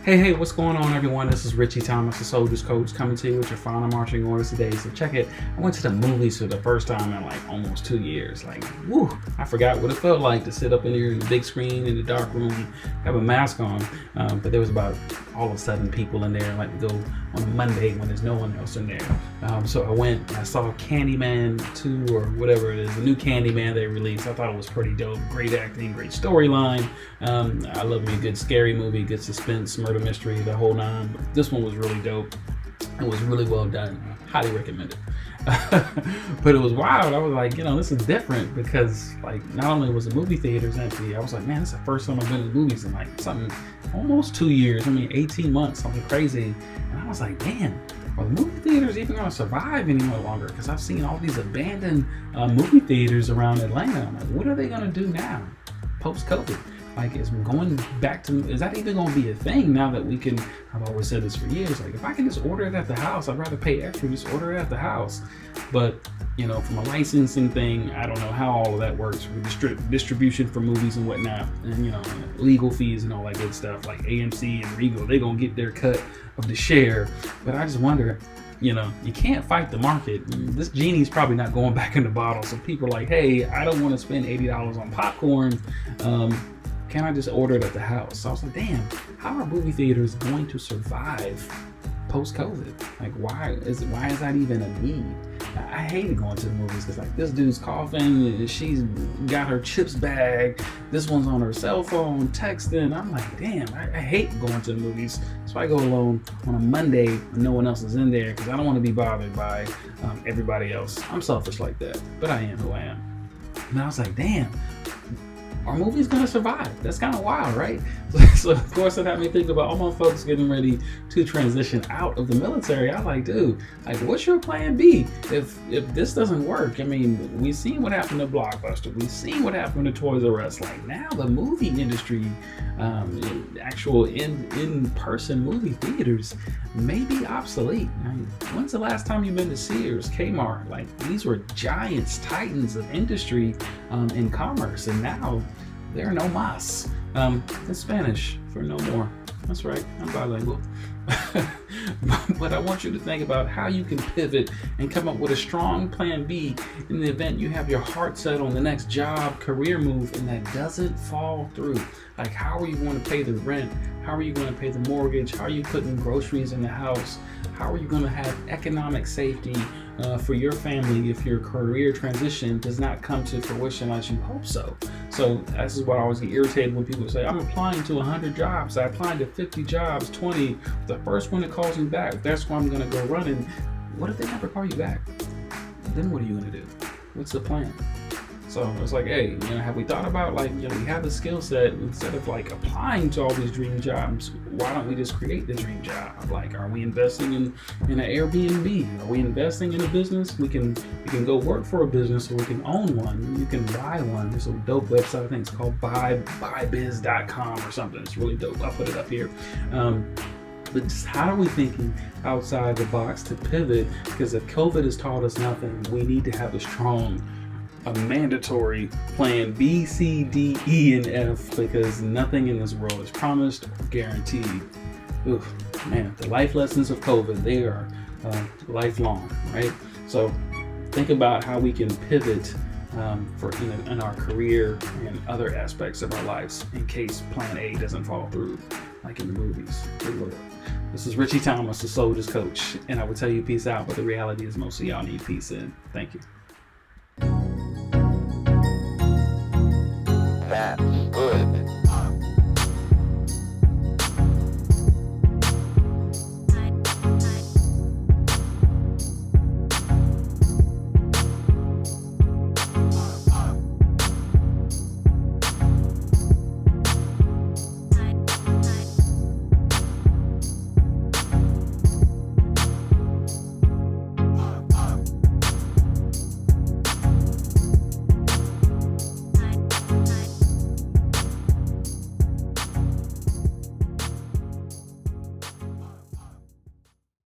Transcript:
Hey, what's going on, everyone? This is Richie Thomas, the Soldiers Coach, coming to you with your final marching orders today. So check it. I went to the movies for the first time in like almost 2 years. Like, woo, I forgot what it felt like to sit up in here in the big screen in the dark room, have a mask on. But there was about all of 7 people in there, like to go on a Monday when there's no one else in there. So I went and I saw Candyman 2 or whatever it is, the new Candyman they released. I thought it was pretty dope. Great acting, great storyline. I love me a good scary movie, good suspense, murder mystery, the whole nine. But this one was really dope. It was really well done. Highly recommend it. But it was wild. I was like, this is different because like not only was the movie theaters empty, I was like, man, this is the first time I've been to the movies in like something almost 2 years. 18 months, something crazy. And I was like, man, are the movie theaters even going to survive any more longer? Because I've seen all these abandoned movie theaters around Atlanta. I'm like, what are they going to do now post-COVID? Like, is that even going to be a thing now that we can, I've always said this for years, like if I can just order it at the house, I'd rather pay extra, just order it at the house. But, from a licensing thing, I don't know how all of that works with distribution for movies and whatnot, and, legal fees and all that good stuff, like AMC and Regal, they're going to get their cut of the share. But I just wonder, you can't fight the market. This genie's probably not going back in the bottle. So people are like, hey, I don't want to spend $80 on popcorn. Can I just order it at the house? So I was like, damn, how are movie theaters going to survive post-COVID? Like, why is that even a need? I hated going to the movies because like this dude's coughing, she's got her chips bag, this one's on her cell phone texting. I'm like, damn, I hate going to the movies. So I go alone on a Monday when no one else is in there because I don't want to be bothered by everybody else. I'm selfish like that, but I am who I am. And I was like, damn, are movies gonna survive? That's kind of wild, right? So of course it had me think about all my folks getting ready to transition out of the military. I was like, dude, like what's your plan B if this doesn't work? We've seen what happened to Blockbuster, we've seen what happened to Toys R Us. Like now the movie industry, actual in-person movie theaters may be obsolete. When's the last time you've been to Sears, Kmart? Like these were giants, titans of industry in commerce, and now they're no mas. It's Spanish for no more. That's right, I'm bilingual. But I want you to think about how you can pivot and come up with a strong plan B in the event you have your heart set on the next job, career move, and that doesn't fall through. Like, how are you going to pay the rent? How are you going to pay the mortgage? How are you putting groceries in the house? How are you going to have economic safety for your family if your career transition does not come to fruition as you hope so? So this is what I always get irritated when people say, I'm applying to 100 jobs. I applied to 50 jobs, 20. The first one that calls me back, that's where I'm going to go running. What if they never call you back? Then what are you going to do? What's the plan? So it's like, hey, have we thought about we have the skill set, instead of like applying to all these dream jobs, why don't we just create the dream job? Like, are we investing in an Airbnb? Are we investing in a business? We can go work for a business, or we can own one. You can buy one. There's a dope website, I think it's called buybiz.com or something. It's really dope. I'll put it up here. But just how are we thinking outside the box to pivot? Because if COVID has taught us nothing, we need to have a mandatory plan B, C, D, E, and F, because nothing in this world is promised or guaranteed. Oof, man, the life lessons of COVID, they are lifelong, right? So think about how we can pivot in our career and other aspects of our lives in case plan A doesn't fall through, like in the movies. Good Lord. This is Richie Thomas, the Soldiers Coach, and I would tell you peace out, but the reality is most of y'all need peace in. Thank you. That's good.